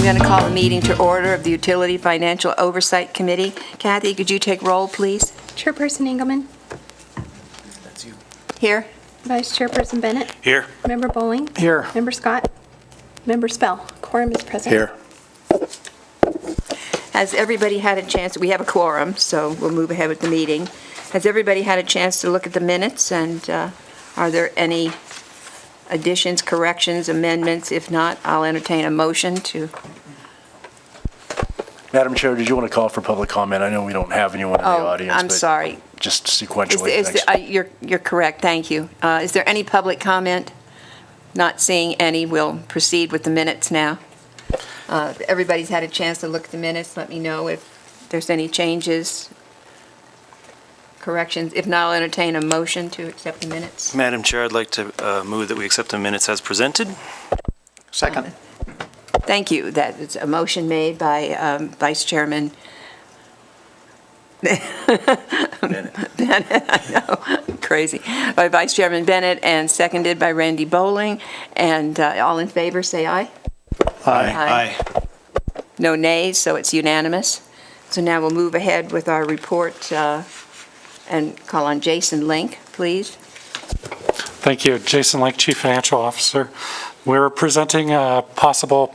going to call the meeting to order of the Utility Financial Oversight Committee. Kathy, could you take roll, please? Chairperson Engelmann. That's you. Here. Vice Chairperson Bennett. Here. Member Bowling. Here. Member Scott. Member Spell. Quorum is present. Here. Has everybody had a chance? We have a quorum, so we'll move ahead with the meeting. Has everybody had a chance to look at the minutes, and are there any additions, corrections, amendments? If not, I'll entertain a motion to... Madam Chair, did you want to call for public comment? I know we don't have anyone in the audience. I'm but sorry. Just sequentially, thanks. You're correct, thank you. Is there any public comment? Not seeing any, we'll proceed with the minutes now. If everybody's had a chance to look at the minutes, let me know if there's any changes, corrections. If not, I'll entertain a motion to accept the minutes. Madam Chair, I'd like to move that we accept the minutes as presented. Second. Thank you. That is a motion made by Vice Chairman Bennett, I know, crazy, by Vice Chairman Bennett and seconded by Randy Bowling. And all in favor, say aye. Aye. No nays, so it's unanimous. So now we'll move ahead with our report and call on Jason Link, please. Thank you. Jason Link, Chief Financial Officer. We're presenting a possible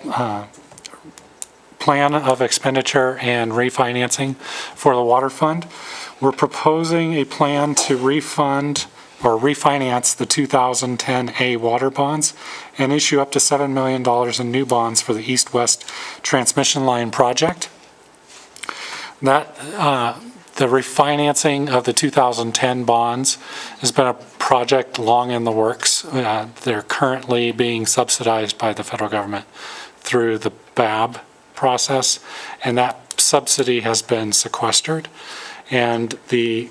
plan of expenditure and refinancing for the water fund. We're proposing a plan to refund or refinance the 2010A water bonds and issue up to $7 million in new bonds for the east-west transmission line project. That the refinancing of the 2010 bonds has been a project long in the works. They're currently being subsidized by the federal government through the BAB process, and that subsidy has been sequestered. And the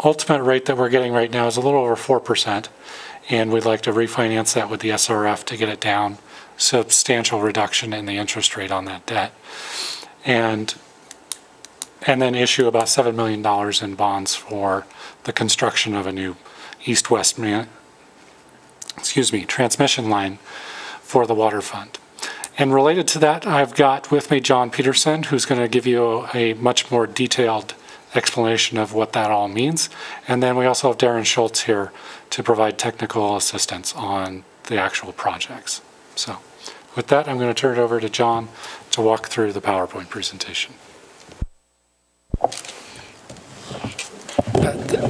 ultimate rate that we're getting right now is a little over 4%, and we'd like to refinance that with the SRF to get it down, substantial reduction in the interest rate on that debt. And then issue about $7 million in bonds for the construction of a new east-west transmission line for the water fund. And related to that, I've got with me John Peterson, who's going to give you a much more detailed explanation of what that all means. And then we also have Darren Schultz here to provide technical assistance on the actual projects. So with that, I'm going to turn it over to John to walk through the PowerPoint presentation.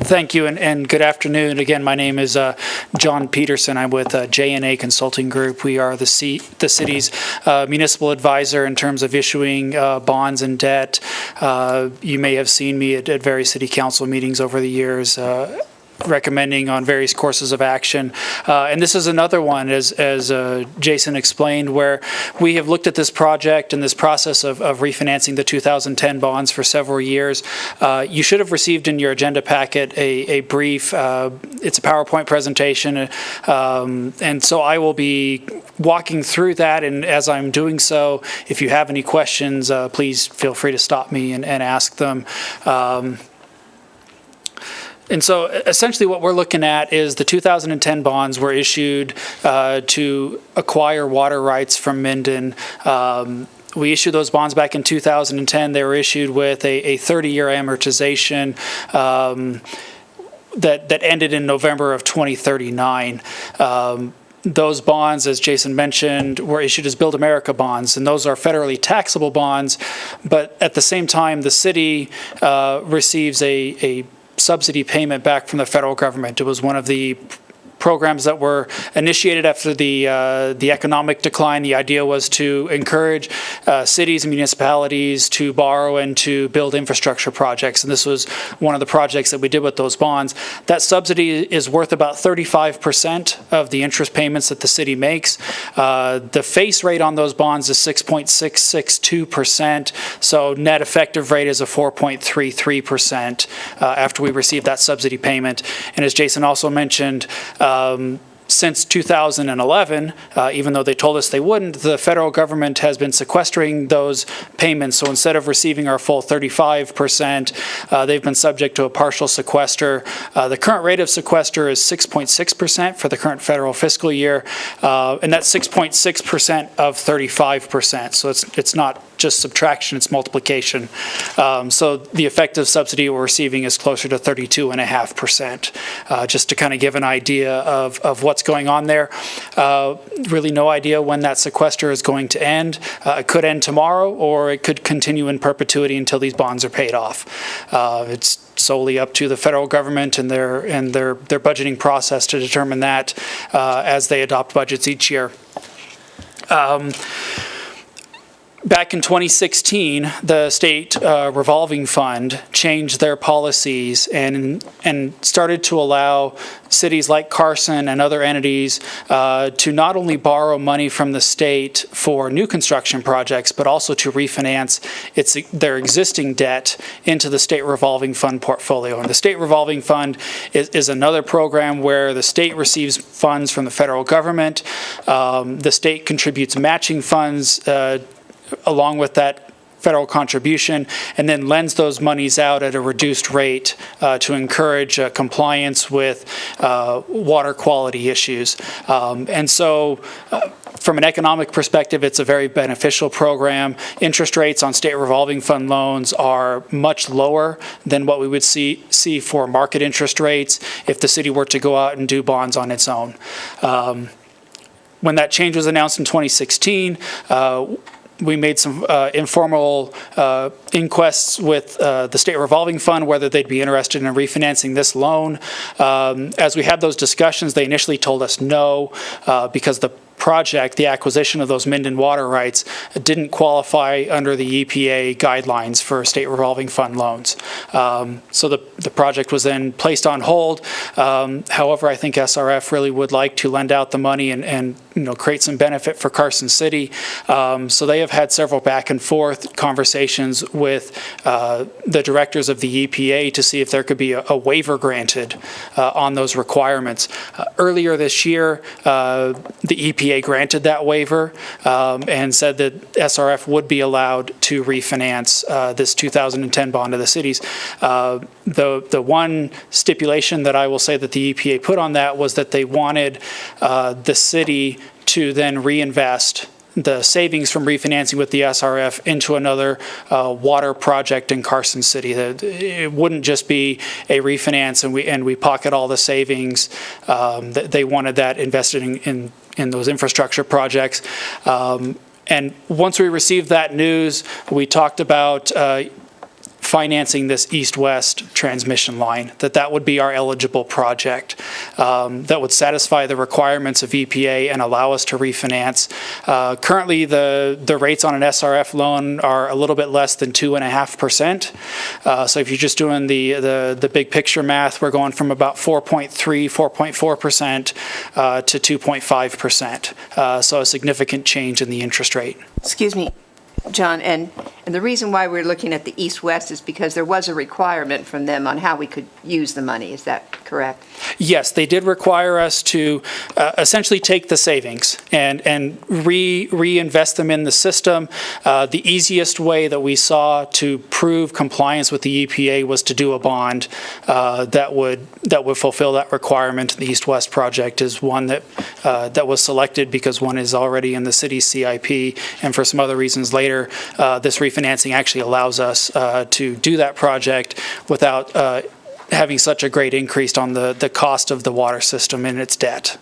Thank you, and good afternoon. Again, my name is John Peterson. I'm with J&A Consulting Group. We are the city's municipal advisor in terms of issuing bonds and debt. You may have seen me at various city council meetings over the years, recommending on various courses of action. And this is another one, as Jason explained, where we have looked at this project and this process of refinancing the 2010 bonds for several years. You should have received in your agenda packet a brief, it's a PowerPoint presentation, and so I will be walking through that, and as I'm doing so, if you have any questions, please feel free to stop me and ask them. And so essentially what we're looking at is the 2010 bonds were issued to acquire water rights from Minden. We issued those bonds back in 2010. They were issued with a 30-year amortization that ended in November of 2039. Those bonds, as Jason mentioned, were issued as Build America bonds, and those are federally taxable bonds. But at the same time, the city receives a subsidy payment back from the federal government. It was one of the programs that were initiated after the economic decline. The idea was to encourage cities and municipalities to borrow and to build infrastructure projects. And this was one of the projects that we did with those bonds. That subsidy is worth about 35% of the interest payments that the city makes. The face rate on those bonds is 6.662%. So net effective rate is a 4.33% after we receive that subsidy payment. And as Jason also mentioned, Since 2011, even though they told us they wouldn't, the federal government has been sequestering those payments. So instead of receiving our full 35%, they've been subject to a partial sequester. The current rate of sequester is 6.6% for the current federal fiscal year, and that's 6.6% of 35%. So it's not just subtraction, it's multiplication. So the effective subsidy we're receiving is closer to 32.5%, just to kind of give an idea of what's going on there. Really no idea when that sequester is going to end. It could end tomorrow, or it could continue in perpetuity until these bonds are paid off. It's solely up to the federal government and their budgeting process to determine that as they adopt budgets each year. Back in 2016, the state revolving fund changed their policies and started to allow cities like Carson and other entities to not only borrow money from the state for new construction projects, but also to refinance their existing debt into the state revolving fund portfolio. And the state revolving fund is another program where the state receives funds from the federal government. The state contributes matching funds along with that federal contribution, and then lends those monies out at a reduced rate to encourage compliance with water quality issues. And so from an economic perspective, it's a very beneficial program. Interest rates on state revolving fund loans are much lower than what we would see for market interest rates if the city were to go out and do bonds on its own. When that change was announced in 2016, we made some informal inquests with the state revolving fund, whether they'd be interested in refinancing this loan. As we had those discussions, they initially told us no, because the project, the acquisition of those Minden water rights, didn't qualify under the EPA guidelines for state revolving fund loans. So the project was then placed on hold. However, I think SRF really would like to lend out the money and create some benefit for Carson City. So they have had several back and forth conversations with the directors of the EPA to see if there could be a waiver granted on those requirements. Earlier this year, the EPA granted that waiver and said that SRF would be allowed to refinance this 2010 bond of the cities. The one stipulation that I will say that the EPA put on that was that they wanted the city to then reinvest the savings from refinancing with the SRF into another water project in Carson City. That it wouldn't just be a refinance and we pocket all the savings. They wanted that invested in those infrastructure projects. And once we received that news, we talked about financing this east-west transmission line, that would be our eligible project that would satisfy the requirements of EPA and allow us to refinance. Currently, the rates on an SRF loan are a little bit less than 2.5%. So if you're just doing the big picture math, we're going from about 4.4% to 2.5%. So a significant change in the interest rate. Excuse me, John, and the reason why we're looking at the east-west is because there was a requirement from them on how we could use the money. Is that correct? Yes, they did require us to essentially take the savings and reinvest them in the system. The easiest way that we saw to prove compliance with the EPA was to do a bond that would fulfill that requirement. The East-West project is one that was selected because one is already in the city's CIP, and for some other reasons later, this refinancing actually allows us to do that project without having such a great increase on the cost of the water system and its debt.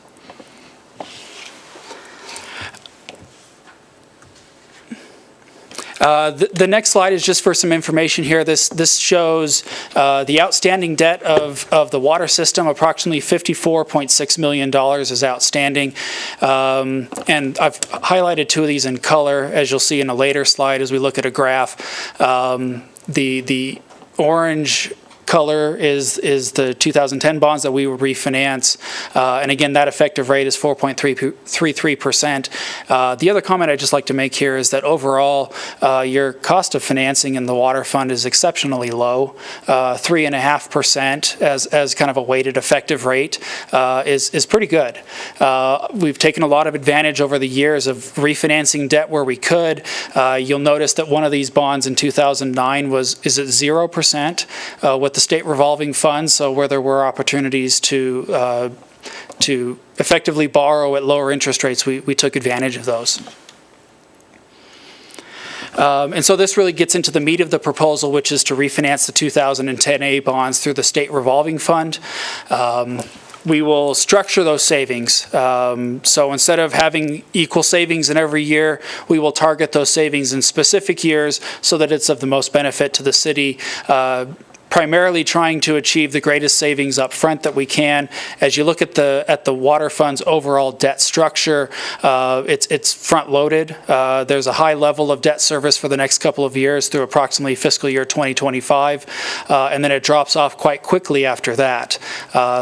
The next slide is just for some information here. This shows the outstanding debt of the water system. Approximately $54.6 million is outstanding. And I've highlighted two of these in color, as you'll see in a later slide as we look at a graph. The orange color is the 2010 bonds that we will refinance. And again, that effective rate is 4.33%. The other comment I'd just like to make here is that overall, your cost of financing in the water fund is exceptionally low. 3.5% as kind of a weighted effective rate is pretty good. We've taken a lot of advantage over the years of refinancing debt where we could. You'll notice that one of these bonds in 2009 is at 0% with the state revolving fund, so where there were opportunities to effectively borrow at lower interest rates, we took advantage of those. And so this really gets into the meat of the proposal, which is to refinance the 2010A bonds through the state revolving fund. We will structure those savings. So instead of having equal savings in every year, we will target those savings in specific years so that it's of the most benefit to the city. Primarily trying to achieve the greatest savings up front that we can. As you look at the water fund's overall debt structure, it's front loaded. There's a high level of debt service for the next couple of years through approximately fiscal year 2025, and then it drops off quite quickly after that.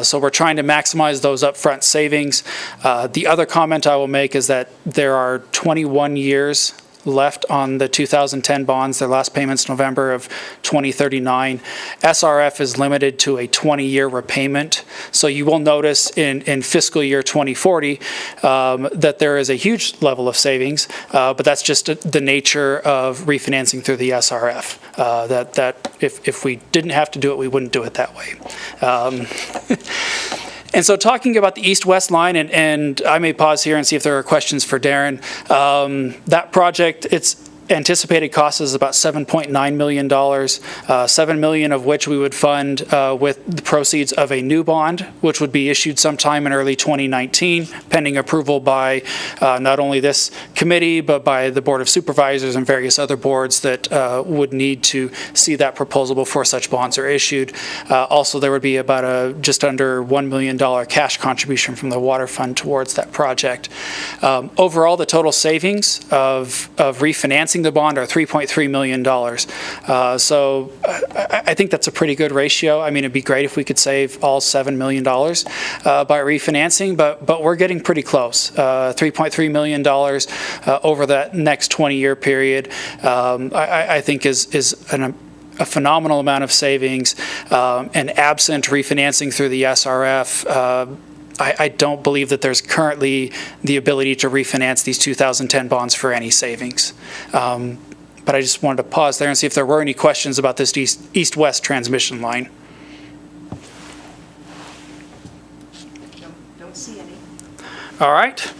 So we're trying to maximize those upfront savings. The other comment I will make is that there are 21 years left on the 2010 bonds. Their last payment's November of 2039. SRF is limited to a 20-year repayment. So you will notice in fiscal year 2040 that there is a huge level of savings, but that's just the nature of refinancing through the SRF. That if we didn't have to do it, we wouldn't do it that way. And so talking about the east-west line, and I may pause here and see if there are questions for Darren. That project, its anticipated cost is about $7.9 million, $7 million of which we would fund with the proceeds of a new bond, which would be issued sometime in early 2019, pending approval by not only this committee, but by the Board of Supervisors and various other boards that would need to see that proposal before such bonds are issued. Also, there would be about just under $1 million cash contribution from the water fund towards that project. Overall, the total savings of refinancing the bond are $3.3 million. So I think that's a pretty good ratio. I mean, it'd be great if we could save all $7 million by refinancing, but we're getting pretty close. $3.3 million over that next 20-year period, I think is a phenomenal amount of savings, and absent refinancing through the SRF, I don't believe that there's currently the ability to refinance these 2010 bonds for any savings. But I just wanted to pause there and see if there were any questions about this east-west transmission line. Don't see any. All right.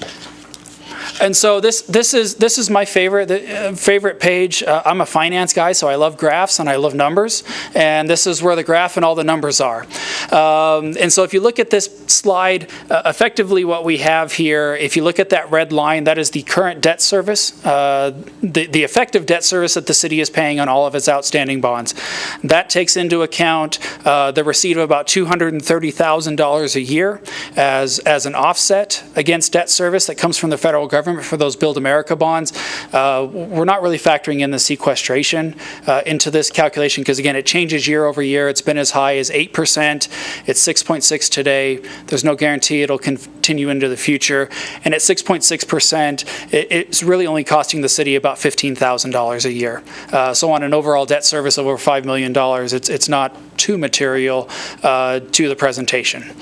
And so this is my favorite page. I'm a finance guy, so I love graphs and I love numbers. And this is where the graph and all the numbers are. And so if you look at this slide, effectively what we have here, if you look at that red line, that is the current debt service, the effective debt service that the city is paying on all of its outstanding bonds. That takes into account the receipt of about $230,000 a year as an offset against debt service that comes from the federal government for those Build America bonds. We're not really factoring in the sequestration into this calculation because, again, it changes year over year. It's been as high as 8%. It's 6.6 today. There's no guarantee it'll continue into the future. And at 6.6%, it's really only costing the city about $15,000 a year. So on an overall debt service of over $5 million, it's not too material to the presentation.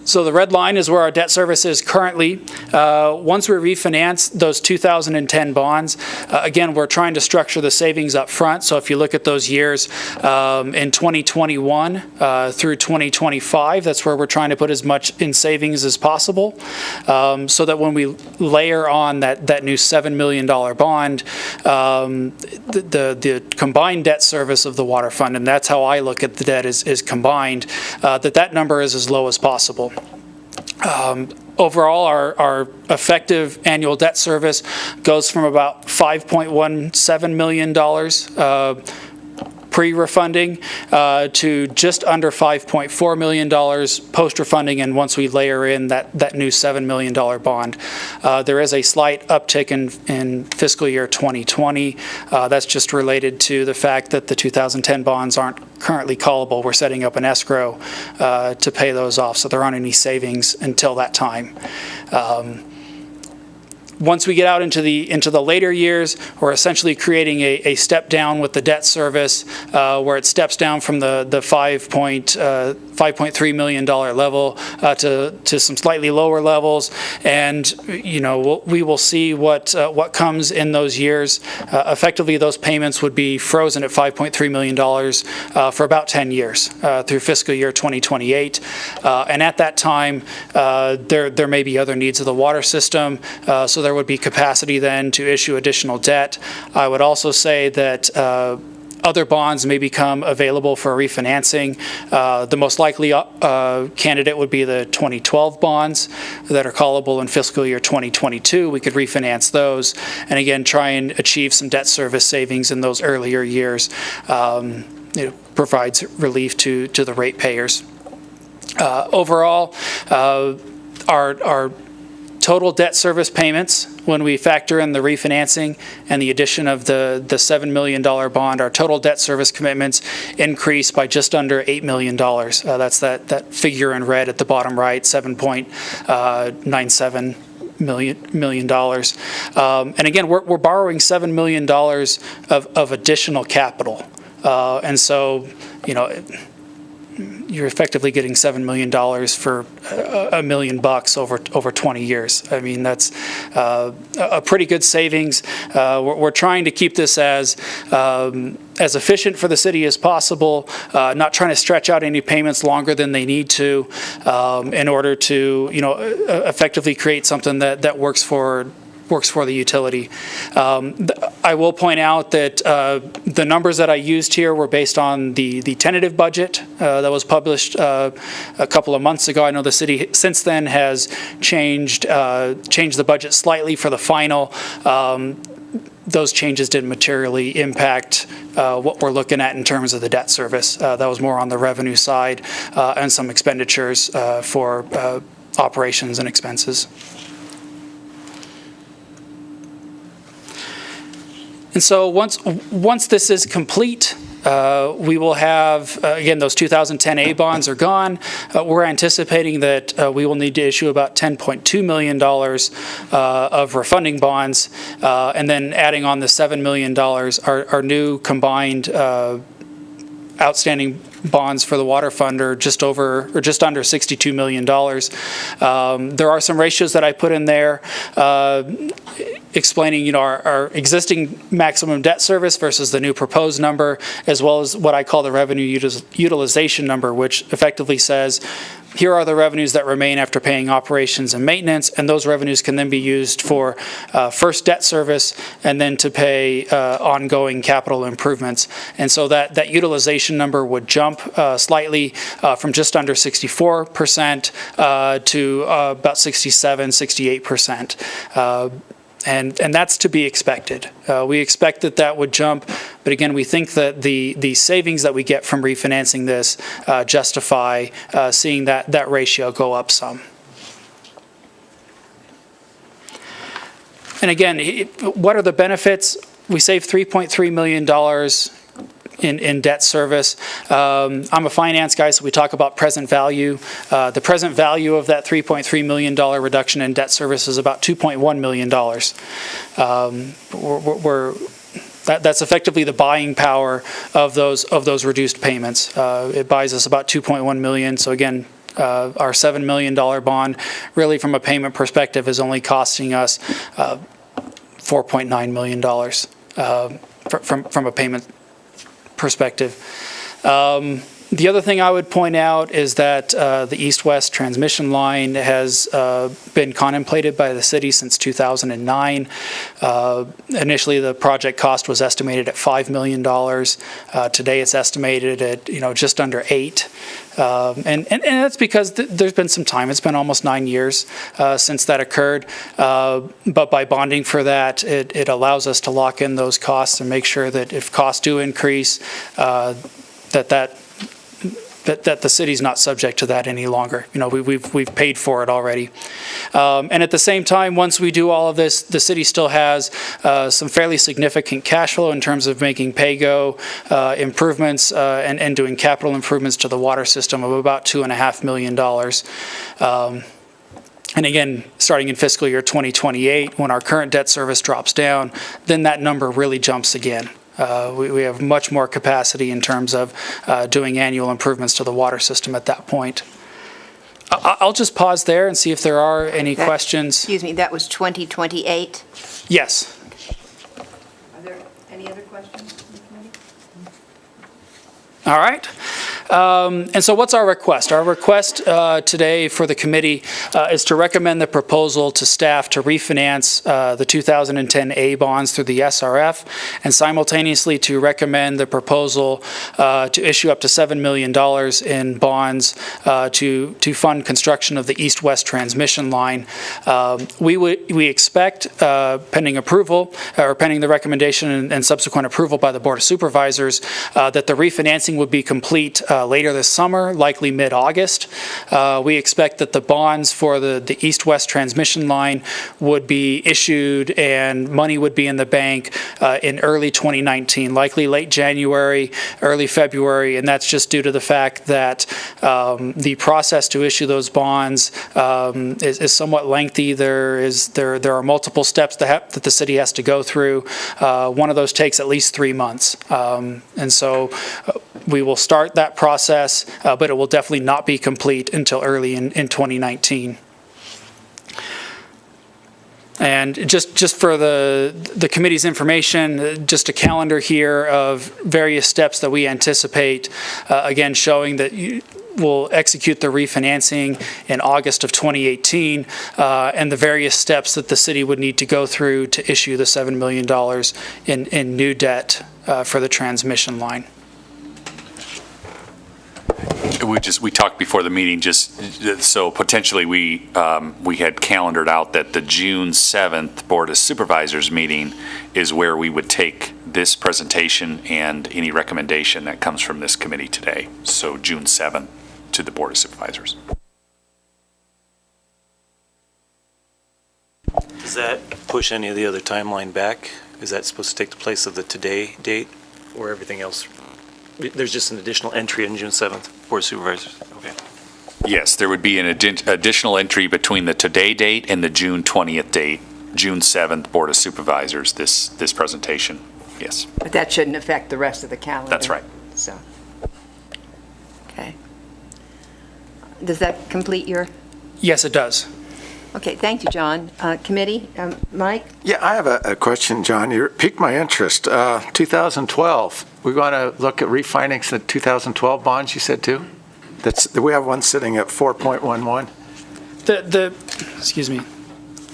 So the red line is where our debt service is currently. Once we refinance those 2010 bonds, again, we're trying to structure the savings up front. So if you look at those years in 2021 through 2025, that's where we're trying to put as much in savings as possible, so that when we layer on that new $7 million bond, the combined debt service of the water fund, and that's how I look at the debt is combined, that number is as low as possible. Overall, our effective annual debt service goes from about $5.17 million pre-refunding to just under $5.4 million post-refunding, and once we layer in that new $7 million bond. There is a slight uptick in fiscal year 2020. That's just related to the fact that the 2010 bonds aren't currently callable. We're setting up an escrow to pay those off, so there aren't any savings until that time. Once we get out into the later years, we're essentially creating a step down with the debt service, where it steps down from the $5.3 million level to some slightly lower levels, and we will see what comes in those years. Effectively, those payments would be frozen at $5.3 million for about 10 years through fiscal year 2028, and at that time, there may be other needs of the water system, so there would be capacity then to issue additional debt. I would also say that other bonds may become available for refinancing. The most likely candidate would be the 2012 bonds that are callable in fiscal year 2022. We could refinance those and again try and achieve some debt service savings in those earlier years. It provides relief to the ratepayers. Overall, our total debt service payments, when we factor in the refinancing and the addition of the $7 million bond, our total debt service commitments increase by just under $8 million. That's that figure in red at the bottom right, $7.97 million. And again, we're borrowing $7 million of additional capital. And so, you're effectively getting $7 million for $1 million over 20 years. I mean, that's a pretty good savings. We're trying to keep this as efficient for the city as possible, not trying to stretch out any payments longer than they need to, in order to, effectively create something that works for the utility. I will point out that the numbers that I used here were based on the tentative budget that was published a couple of months ago. I know the city since then has changed the budget slightly for the final. Those changes didn't materially impact what we're looking at in terms of the debt service. That was more on the revenue side and some expenditures for operations and expenses. And so once this is complete, we will have, again, those 2010 bonds are gone. We're anticipating that we will need to issue about $10.2 million of refunding bonds, and then adding on the $7 million, our new combined outstanding bonds for the water fund are just under $62 million. There are some ratios that I put in there explaining, our existing maximum debt service versus the new proposed number, as well as what I call the revenue utilization number, which effectively says, here are the revenues that remain after paying operations and maintenance, and those revenues can then be used for first debt service and then to pay ongoing capital improvements. And so that utilization number would jump slightly from just under 64% to about 67-68%. And that's to be expected. We expect that would jump, but again, we think that the savings that we get from refinancing this justify seeing that ratio go up some. And again, what are the benefits? We save $3.3 million in debt service. I'm a finance guy, so we talk about present value. The present value of that $3.3 million reduction in debt service is about $2.1 million. That's effectively the buying power of those reduced payments. It buys us about $2.1 million. So again, our $7 million bond, really from a payment perspective, is only costing us $4.9 million from a payment perspective. The other thing I would point out is that the east-west transmission line has been contemplated by the city since 2009. Initially, the project cost was estimated at $5 million. Today, it's estimated at just under $8. And that's because there's been some time. It's been almost 9 years since that occurred. But by bonding for that, it allows us to lock in those costs and make sure that if costs do increase, that that the city's not subject to that any longer. You know, we've paid for it already. And at the same time, once we do all of this, the city still has some fairly significant cash flow in terms of making pay-go improvements and doing capital improvements to the water system of about $2.5 million. And again, starting in fiscal year 2028, when our current debt service drops down, then that number really jumps again. We have much more capacity in terms of doing annual improvements to the water system at that point. I'll just pause there and see if there are any questions. Excuse me, that was 2028? Yes. Are there any other questions from the committee? All right. And so what's our request? Our request today for the committee is to recommend the proposal to staff to refinance the 2010 A bonds through the SRF, and simultaneously to recommend the proposal to issue up to $7 million in bonds to fund construction of the east-west transmission line. We expect, pending approval, or pending the recommendation and subsequent approval by the Board of Supervisors, that the refinancing would be complete later this summer, likely mid-August. We expect that the bonds for the east-west transmission line would be issued and money would be in the bank in early 2019, likely late January, early February, and that's just due to the fact that the process to issue those bonds is somewhat lengthy. There are multiple steps that the city has to go through. One of those takes at least 3 months. And so we will start that process, but it will definitely not be complete until early in 2019. And just for the committee's information, just a calendar here of various steps that we anticipate, again, showing that we'll execute the refinancing in August of 2018, and the various steps that the city would need to go through to issue the $7 million in new debt for the transmission line. We talked before the meeting, just so potentially we had calendared out that the June 7th Board of Supervisors meeting is where we would take this presentation and any recommendation that comes from this committee today. So June 7th to the Board of Supervisors. Does that push any of the other timeline back? Is that supposed to take the place of the today date or everything else? There's just an additional entry on June 7th, Board of Supervisors. Okay. Yes, there would be an additional entry between the today date and the June 20th date, June 7th Board of Supervisors, this presentation. Yes. But that shouldn't affect the rest of the calendar. That's right. So, okay. Does that complete your? Yes, it does. Okay, thank you, John. Committee, Mike? Yeah, I have a question, John. You piqued my interest. 2012, we're going to look at refinancing the 2012 bonds, you said, too? We have one sitting at 4.11. Excuse me.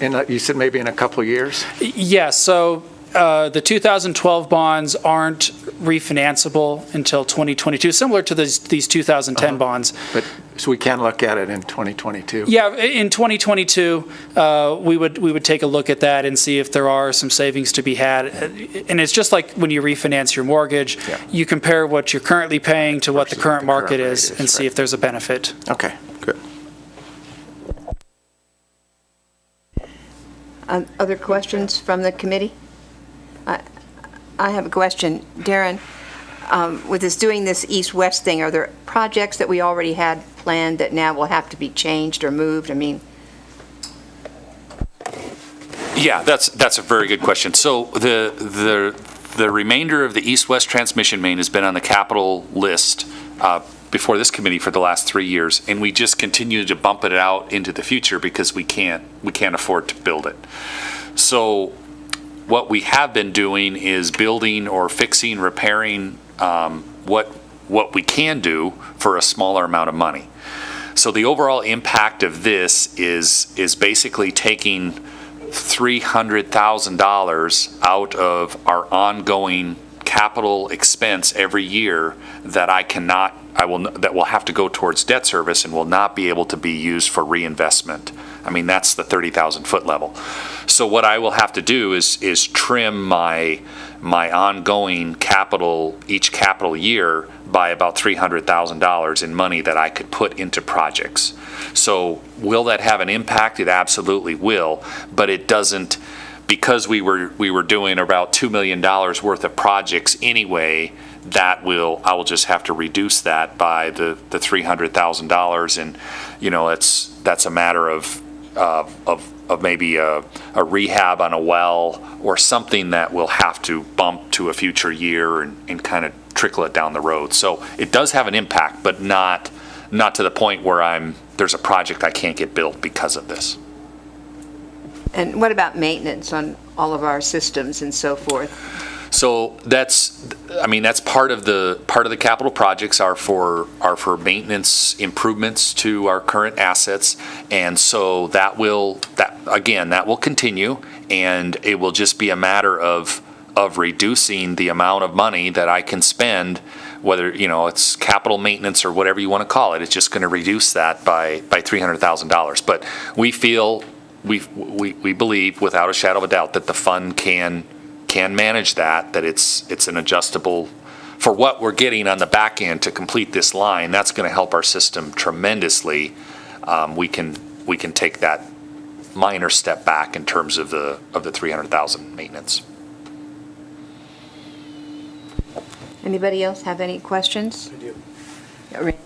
And you said maybe in a couple of years? Yes, so the 2012 bonds aren't refinanceable until 2022, similar to these 2010 bonds. But so we can look at it in 2022? Yeah, in 2022, we would take a look at that and see if there are some savings to be had. And it's just like when you refinance your mortgage, Yeah. you compare what you're currently paying to what the Versus current what the market current is rate is, and see right. if there's a benefit. Okay, good. Other questions from the committee? I have a question. Darren, with us doing this east-west thing, are there projects that we already had planned that now will have to be changed or moved? I mean, Yeah, that's a very good question. So the remainder of the east-west transmission main has been on the capital list before this committee for the last 3 years, and we just continue to bump it out into the future because we can't afford to build it. So what we have been doing is building or fixing, repairing what we can do for a smaller amount of money. So the overall impact of this is basically taking $300,000 out of our ongoing capital expense every year that that will have to go towards debt service and will not be able to be used for reinvestment I mean, that's the 30,000 foot level. So what I will have to do is trim my ongoing capital, each capital year, by about $300,000 in money that I could put into projects. So will that have an impact? It absolutely will, but it doesn't, because we were doing about $2 million worth of projects anyway. I will just have to reduce that by the $300,000, and that's a matter of maybe a rehab on a well or something that we'll have to bump to a future year and kind of trickle it down the road. So it does have an impact, but not to the point where there's a project I can't get built because of this. And what about maintenance on all of our systems and so forth? So that's part of the capital projects are for maintenance improvements to our current assets, and so that will continue, and it will just be a matter of reducing the amount of money that I can spend, whether it's capital maintenance or whatever you want to call it. It's just going to reduce that by $300,000. But we feel we believe without a shadow of a doubt that the fund can manage that it's an adjustable for what we're getting on the back end to complete this line. That's going to help our system tremendously. We can take that minor step back in terms of the 300,000 maintenance. Anybody else have any questions? I do. Yeah, Randy?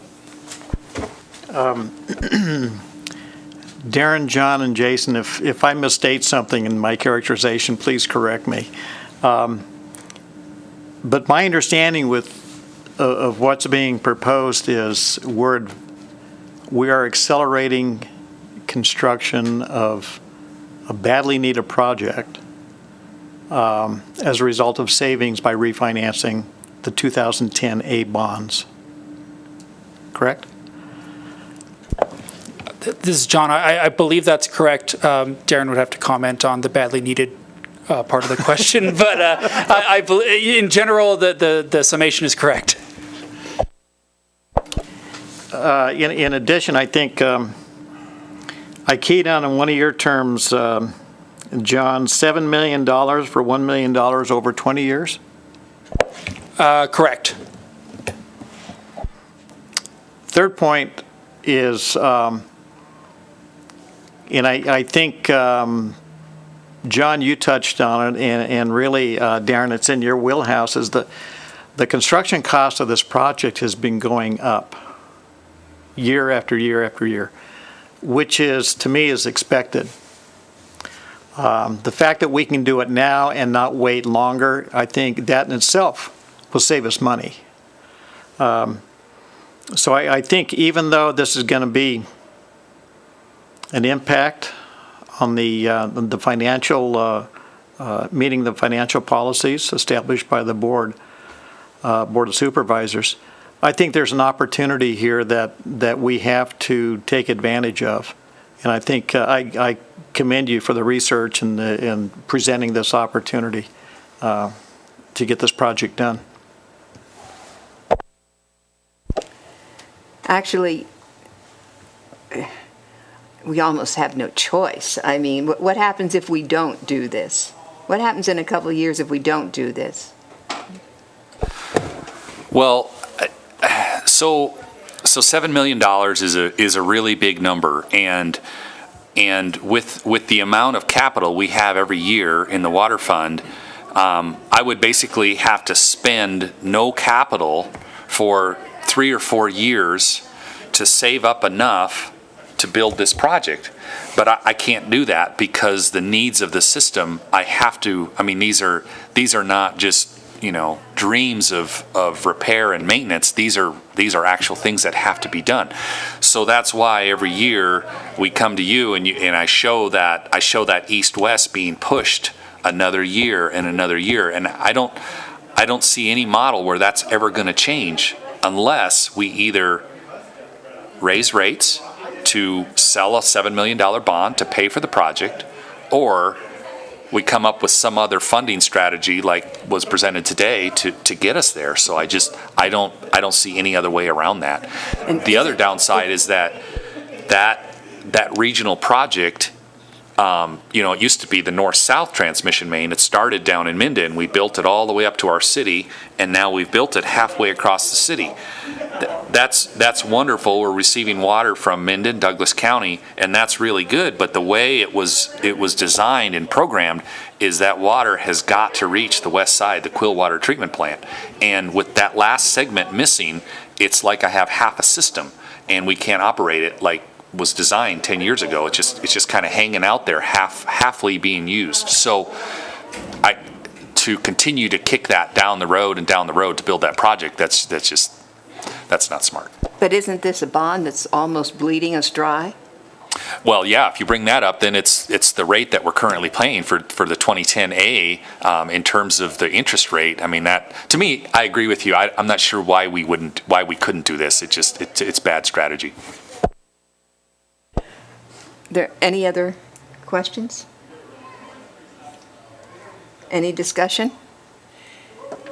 Darren, John, and Jason, if I misstate something in my characterization, please correct me. But my understanding of what's being proposed is we are accelerating construction of a badly needed project as a result of savings by refinancing the 2010 A bonds. Correct? This is John. I believe that's correct. Darren would have to comment on the badly needed part of the question, but I believe, in general, the summation is correct. In addition, I think I keyed on one of your terms, John, $7 million for $1 million over 20 years? Correct. Third point is, and I think, John, you touched on it, and really, Darren, it's in your wheelhouse, is the construction cost of this project has been going up year after year after year, which is, to me, is expected. The fact that we can do it now and not wait longer, I think that in itself will save us money. So I think even though this is going to be an impact on the financial, meeting the financial policies established by the Board of Supervisors, I think there's an opportunity here that we have to take advantage of. And I think I commend you for the research and presenting this opportunity to get this project done. Actually, we almost have no choice. I mean, what happens if we don't do this? What happens in a couple of years if we don't do this? Well, so $7 million is a really big number, and with the amount of capital we have every year in the water fund, I would basically have to spend no capital for 3 or 4 years to save up enough to build this project. But I can't do that because the needs of the system, I have to, I mean, these are not just, dreams of repair and maintenance. These are actual things that have to be done. So that's why every year we come to you and I show that east-west being pushed another year and another year. And I don't see any model where that's ever going to change unless we either raise rates to sell a $7 million bond to pay for the project, or we come up with some other funding strategy like was presented today to get us there. So I don't see any other way around that. And the other downside is that that regional project, it used to be the north-south transmission main. It started down in Minden. We built it all the way up to our city, and now we've built it halfway across the city. That's wonderful. We're receiving water from Minden, Douglas County, and that's really good. But the way it was designed and programmed is that water has got to reach the west side, the Quill Water Treatment Plant. And with that last segment missing, it's like I have half a system, and we can't operate it like was designed 10 years ago. It's just kind of hanging out there, halfly being used. So to continue to kick that down the road to build that project, that's not smart. But isn't this a bond that's almost bleeding us dry? Well, yeah, if you bring that up, then it's the rate that we're currently paying for the 2010A in terms of the interest rate. I mean, that, to me, I agree with you. I'm not sure why we couldn't do this. It's bad strategy. There any other questions? Any discussion?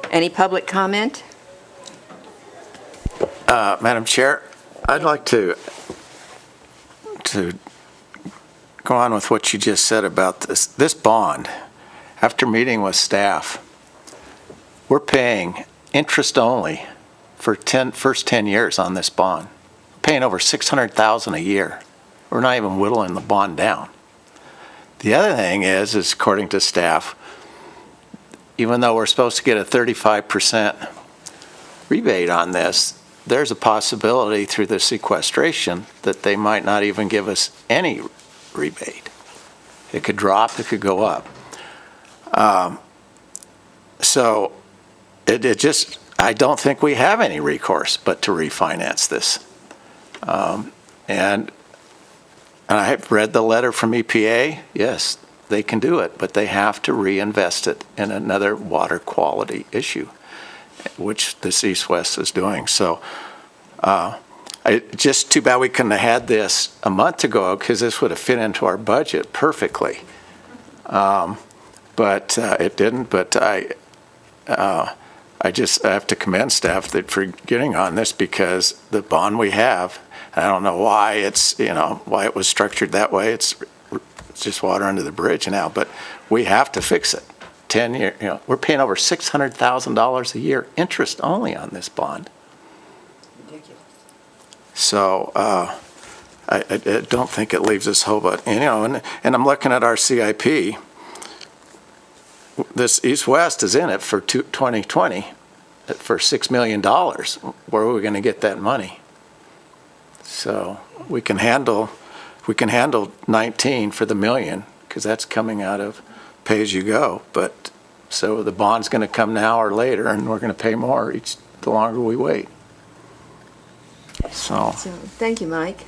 Any public comment? Madam Chair, I'd like to go on with what you just said about this bond. After meeting with staff, we're paying interest only for first 10 years on this bond. We're paying over $600,000 a year. We're not even whittling the bond down. The other thing is according to staff, even though we're supposed to get a 35% rebate on this, there's a possibility through the sequestration that they might not even give us any rebate. It could drop, it could go up. So I don't think we have any recourse but to refinance this. And I have read the letter from EPA. Yes, they can do it, but they have to reinvest it in another water quality issue, which this East-West is doing. So just too bad we couldn't have had this a month ago, because this would have fit into our budget perfectly. But it didn't. But I have to commend staff for getting on this, because the bond we have, I don't know why why it was structured that way. It's just water under the bridge now, but we have to fix it. 10 year, we're paying over $600,000 a year interest only on this bond. Ridiculous. So I don't think it leaves us hope. But and I'm looking at our CIP. This East-West is in it for 2020 for $6 million. Where are we going to get that money? So we can handle 19 for the million, because that's coming out of pay-as-you-go. But so the bond's going to come now or later, and we're going to pay more the longer we wait. So Thank you, Mike.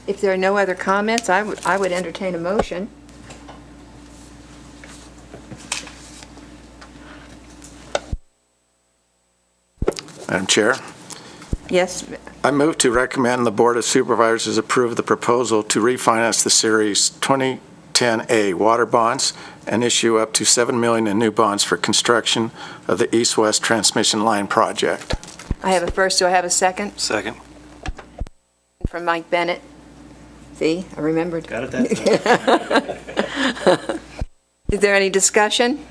If there are no other comments, I would entertain a motion. Madam Chair, Yes, I move to recommend the Board of Supervisors approve the proposal to refinance the Series 2010A water bonds and issue up to $7 million in new bonds for construction of the East-West Transmission Line project. I have a first. Do I have a second? Second. From Mike Bennett. See, I remembered. Got it that time. Is there any discussion?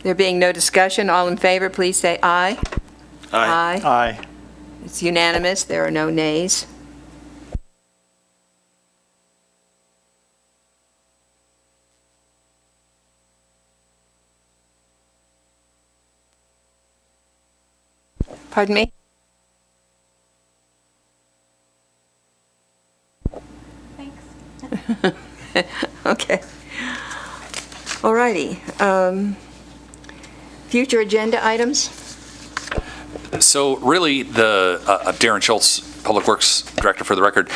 There being no discussion, all in favor, please say aye. Aye. Aye. It's unanimous. There are no nays. Pardon me? Thanks. Okay. All righty. Future agenda items? So really, Darren Schultz, Public Works Director for the record,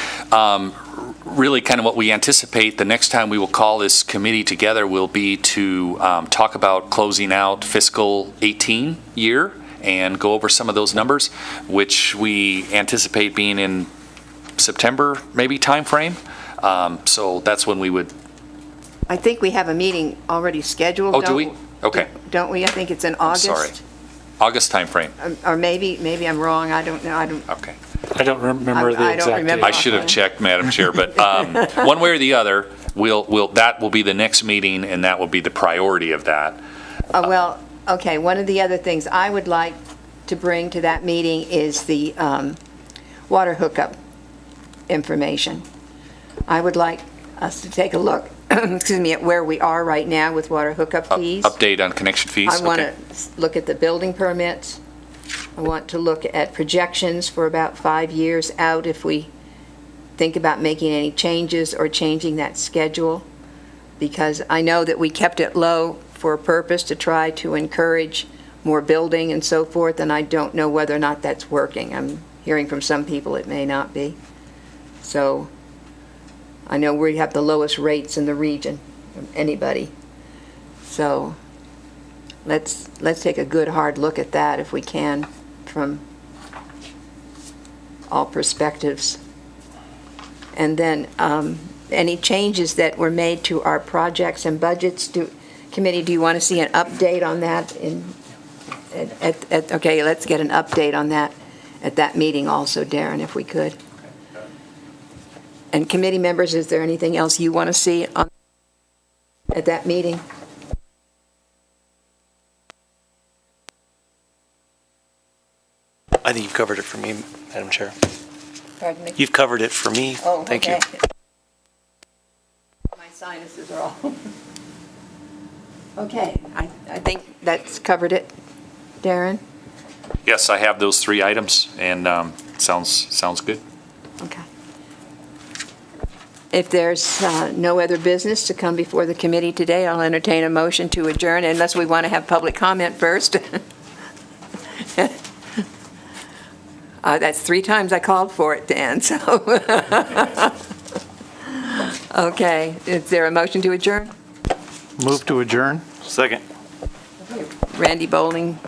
really kind of what we anticipate the next time we will call this committee together will be to talk about closing out fiscal 18 year and go over some of those numbers, which we anticipate being in September, maybe timeframe. So that's when we would. I think we have a meeting already scheduled. Oh, do we? Okay. Don't we? I think it's in August. Sorry. August timeframe. Or maybe I'm wrong. I don't know. Okay. I don't remember the I don't exact remember. I date. should have checked, Madam Chair, but one way or the other, that will be the next meeting, and that will be the priority of that. Well, okay, one of the other things I would like to bring to that meeting is the water hookup information. I would like us to take a look, excuse me, at where we are right now with water hookup fees. Update on connection fees? I want Okay. to look at the building permits. I want to look at projections for about 5 years out if we think about making any changes or changing that schedule. Because I know that we kept it low for a purpose to try to encourage more building and so forth, and I don't know whether or not that's working. I'm hearing from some people it may not be. So I know we have the lowest rates in the region from anybody. So let's take a good hard look at that if we can from all perspectives. And then any changes that were made to our projects and budgets, committee, do you want to see an update on that? Okay, let's get an update on that at that meeting also, Darren, if we could. And committee members, is there anything else you want to see at that meeting? I think you've covered it for me, Madam Chair. Pardon me? You've covered it for me. Oh, Thank you. okay. My sinuses are all. Okay, I think that's covered it. Darren? Yes, I have those 3 items, and sounds good. Okay. If there's no other business to come before the committee today, I'll entertain a motion to adjourn unless we want to have public comment first. That's 3 times I called for it, Dan, so. Okay, is there a motion to adjourn? Move to adjourn? Second. Randy Bowling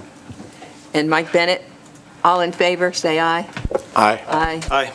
and Mike Bennett, all in favor, say aye. Aye. Aye. Aye.